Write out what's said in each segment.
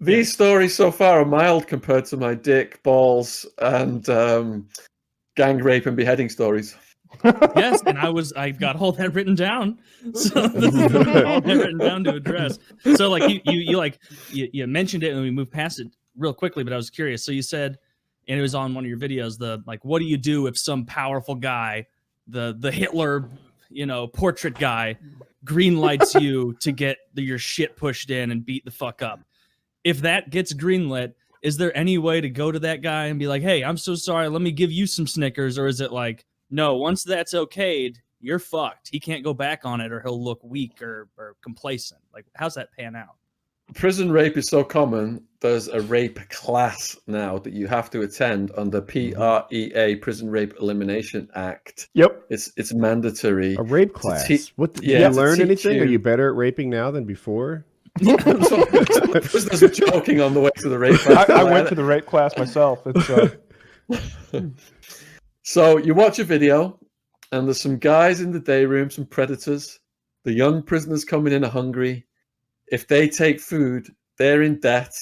These stories so far are mild compared to my dick, balls, and gang rape and beheading stories. Yes, and I've got all that written down. So this is all that written down to address. So like you mentioned it and we moved past it real quickly, but I was curious. So you said, and it was on one of your videos, what do you do if some powerful guy, the Hitler, portrait guy, green lights you to get your shit pushed in and beat the fuck up? If that gets greenlit, is there any way to go to that guy and be like, hey, I'm so sorry, let me give you some Snickers? Or is it like, no, once that's okayed, you're fucked. He can't go back on it or he'll look weak or complacent. Like, how's that pan out? Prison rape is so common, there's a rape class now that you have to attend under PREA, Prison Rape Elimination Act. Yep. It's mandatory. A rape class. Did you learn anything? Are you better at raping now than before? Prisoners were joking on the way to the rape class. I went to the rape class myself. So you watch a video, and there's some guys in the day room, some predators. The young prisoners coming in are hungry. If they take food, they're in debt.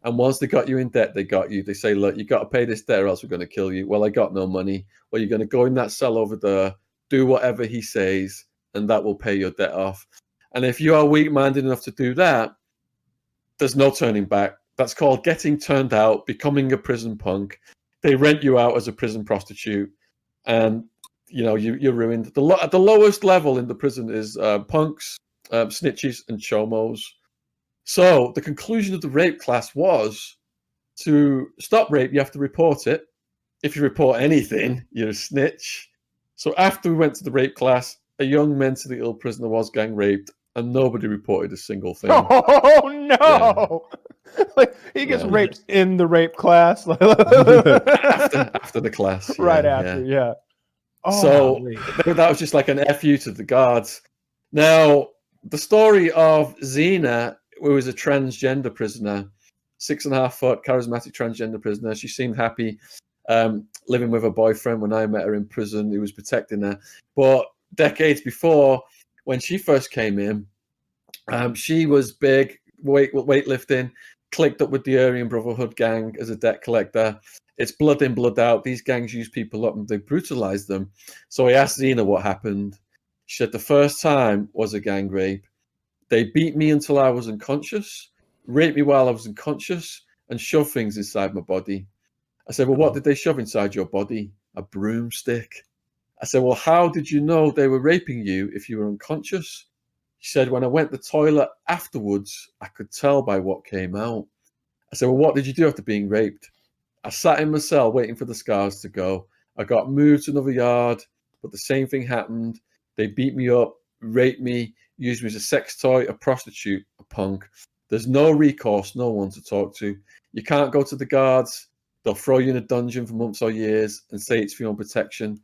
And once they got you in debt, they got you. They say, look, you got to pay this debt or else we're going to kill you. Well, I got no money. Well, you're going to go in that cell over there, do whatever he says, and that will pay your debt off. And if you are weak-minded enough to do that, there's no turning back. That's called getting turned out, becoming a prison punk. They rent you out as a prison prostitute, and you're ruined. At the lowest level in the prison is punks, snitches, and chomos. So the conclusion of the rape class was to stop rape, you have to report it. If you report anything, you're a snitch. So after we went to the rape class, a young mentally ill prisoner was gang raped, and nobody reported a single thing. Oh no! Yeah. Like he gets raped in the rape class after the class, right after, yeah. Oh, so that was just like an FU to the guards. Now, the story of Xena, who was a transgender prisoner, 6.5 foot, charismatic transgender prisoner. She seemed happy living with her boyfriend when I met her in prison. He was protecting her. But decades before, when she first came in, she was big, weightlifting, clicked up with the Aryan Brotherhood gang as a debt collector. It's blood in, blood out. These gangs use people up and they brutalize them. So I asked Xena what happened. She said the first time was a gang rape. They beat me until I was unconscious, raped me while I was unconscious, and shoved things inside my body. I said, well, what did they shove inside your body? A broomstick. I said, well, how did you know they were raping you if you were unconscious? She said, when I went to the toilet afterwards, I could tell by what came out. I said, well, what did you do after being raped? I sat in my cell waiting for the scars to go. I got moved to another yard, but the same thing happened. They beat me up, raped me, used me as a sex toy, a prostitute, a punk. There's no recourse, no one to talk to. You can't go to the guards. They'll throw you in a dungeon for months or years and say it's for your own protection.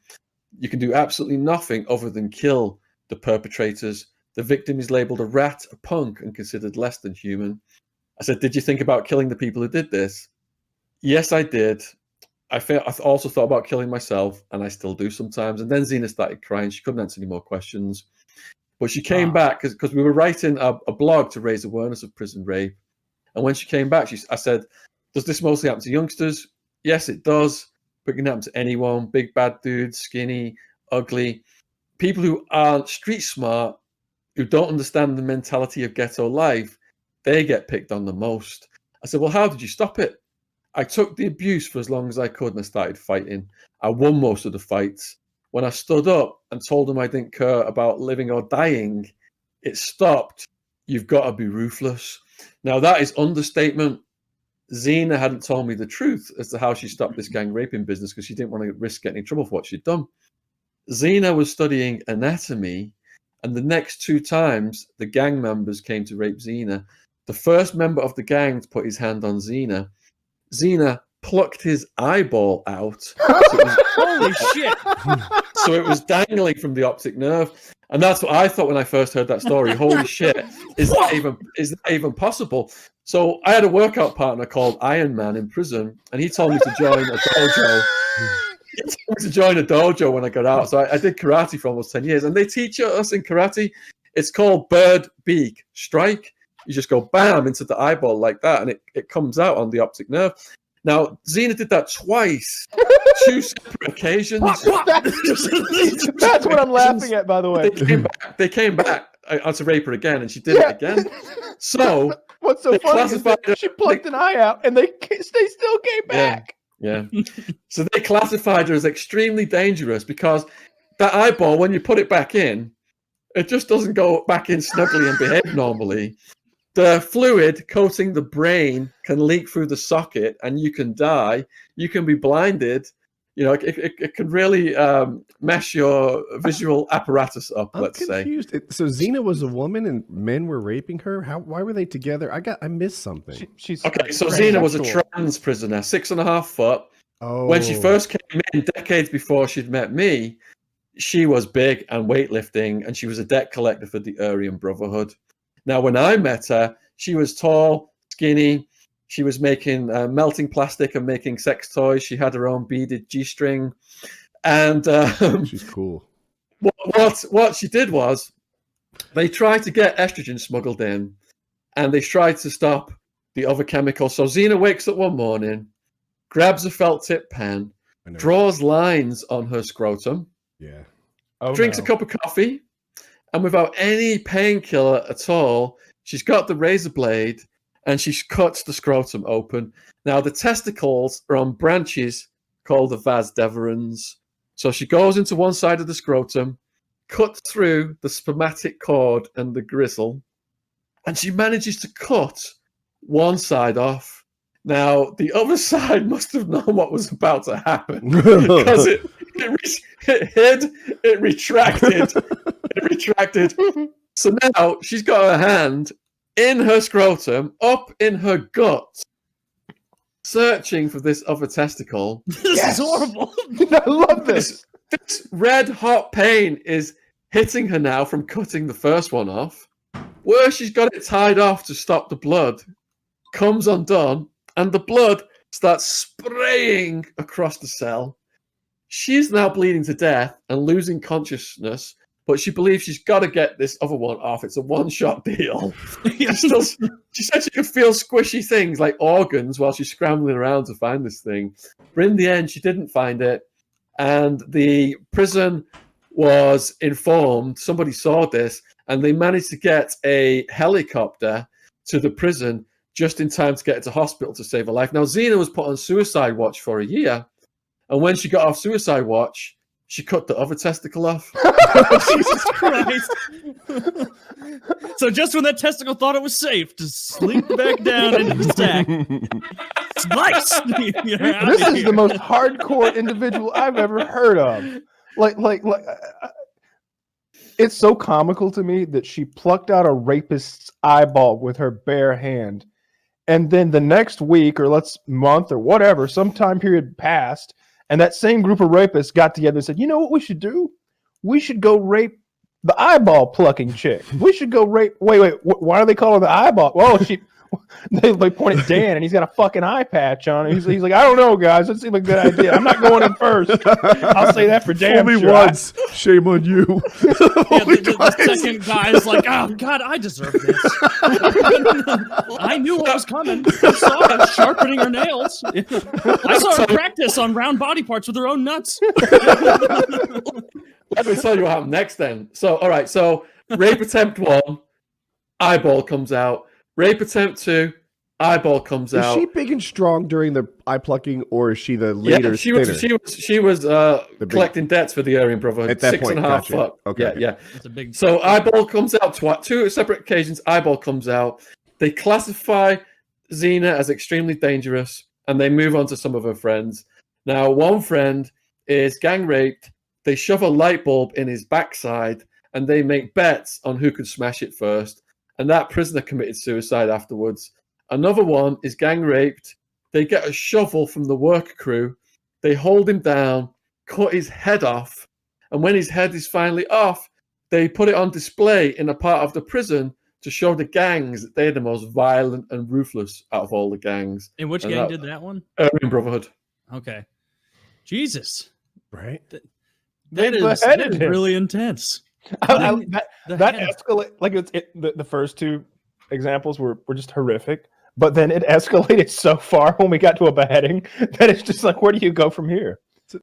You can do absolutely nothing other than kill the perpetrators. The victim is labeled a rat, a punk, and considered less than human. I said, did you think about killing the people who did this? Yes, I did. I also thought about killing myself, and I still do sometimes. And then Xena started crying. She couldn't answer any more questions. But she came back because we were writing a blog to raise awareness of prison rape. And when she came back, I said, does this mostly happen to youngsters? Yes, it does. But it can happen to anyone. Big, bad dudes, skinny, ugly. People who aren't street smart, who don't understand the mentality of ghetto life, they get picked on the most. I said, well, how did you stop it? I took the abuse for as long as I could and I started fighting. I won most of the fights. When I stood up and told them I didn't care about living or dying, it stopped. You've got to be ruthless. Now, that is understatement. Xena hadn't told me the truth as to how she stopped this gang raping business because she didn't want to risk getting in trouble for what she'd done. Xena was studying anatomy, and the next 2 times the gang members came to rape Xena, the first member of the gang to put his hand on Xena plucked his eyeball out. Holy shit! So it was dangling from the optic nerve. And that's what I thought when I first heard that story. Holy shit, is that even possible? So I had a workout partner called Iron Man in prison, and he told me to join a dojo. He told me to join a dojo when I got out. So I did karate for almost 10 years. And they teach us in karate, it's called bird beak strike. You just go bam into the eyeball like that, and it comes out on the optic nerve. Now, Xena did that twice, 2 separate occasions. That's what I'm laughing at, by the way. They came back to rape her again, and she did it again. So what's so funny is that she plucked an eye out, and they still came back. Yeah. So they classified her as extremely dangerous because that eyeball, when you put it back in, it just doesn't go back in snugly and behave normally. The fluid coating the brain can leak through the socket, and you can die. You can be blinded. You know, it can really mess your visual apparatus up. I'm let's confused. say. So Xena was a woman, and men were raping her. Why were they together? I missed something. She's okay. So Xena was a trans prisoner, 6.5 foot. Oh. When she first came in, decades before she'd met me, she was big and weightlifting, and she was a debt collector for the Aryan Brotherhood. Now, when I met her, she was tall, skinny. She was making melting plastic and making sex toys. She had her own beaded G-string. And she's cool. What she did was they tried to get estrogen smuggled in, and they tried to stop the other chemicals. So Xena wakes up one morning, grabs a felt tip pen, draws lines on her scrotum, drinks a cup of coffee, and without any painkiller at all, she's got the razor blade and she cuts the scrotum open. Now, the testicles are on branches called the vas deferens. So she goes into one side of the scrotum, cuts through the spermatic cord and the gristle, and she manages to cut one side off. Now, the other side must have known what was about to happen because it hid, it retracted. So now she's got her hand in her scrotum, up in her gut, searching for this other testicle. This is horrible. I love this. This red hot pain is hitting her now from cutting the first one off. Where she's got it tied off to stop the blood comes undone, and the blood starts spraying across the cell. She's now bleeding to death and losing consciousness, but she believes she's got to get this other one off. It's a one-shot deal. She said she could feel squishy things like organs while she's scrambling around to find this thing. But in the end, she didn't find it. And the prison was informed. Somebody saw this, and they managed to get a helicopter to the prison just in time to get her to hospital to save her life. Now, Xena was put on suicide watch for a year. And when she got off suicide watch, she cut the other testicle off. Jesus Christ. So just when that testicle thought it was safe to slink back down into the sack, slice! This is the most hardcore individual I've ever heard of. It's so comical to me that she plucked out a rapist's eyeball with her bare hand. And then the next week or month or whatever, some time period passed, and that same group of rapists got together and said, you know what we should do? We should go rape the eyeball plucking chick. We should go rape. Wait. Why are they calling the eyeball? Well, they point at Dan, and he's got a fucking eye patch on. He's like, I don't know, guys. That seems like a good idea. I'm not going in first. I'll say that for damn Only sure. once. Shame on you. The second guy is like, oh, God, I deserve this. I knew what was coming. I saw her sharpening her nails. I saw her practice on round body parts with her own nuts. Let me tell you what happened next then. So, all right. So, rape attempt 1, eyeball comes out. Rape attempt 2, eyeball comes out. Is she big and strong during the eye plucking, or is she the later? Yeah, she was collecting debts for the Aryan Brotherhood. At that point, 6.5 foot. Okay. Yeah. That's a big. So eyeball comes out 2 separate occasions. Eyeball comes out. They classify Xena as extremely dangerous, and they move on to some of her friends. Now, one friend is gang raped. They shove a light bulb in his backside, and they make bets on who could smash it first. And that prisoner committed suicide afterwards. Another one is gang raped. They get a shovel from the work crew. They hold him down, cut his head off. And when his head is finally off, they put it on display in a part of the prison to show the gangs that they're the most violent and ruthless out of all the gangs. And which gang did that one? Aryan Brotherhood. Okay. Jesus. Right? That is really intense. That escalate like the first two examples were just horrific. But then it escalated so far when we got to a beheading that it's just like, where do you go from here?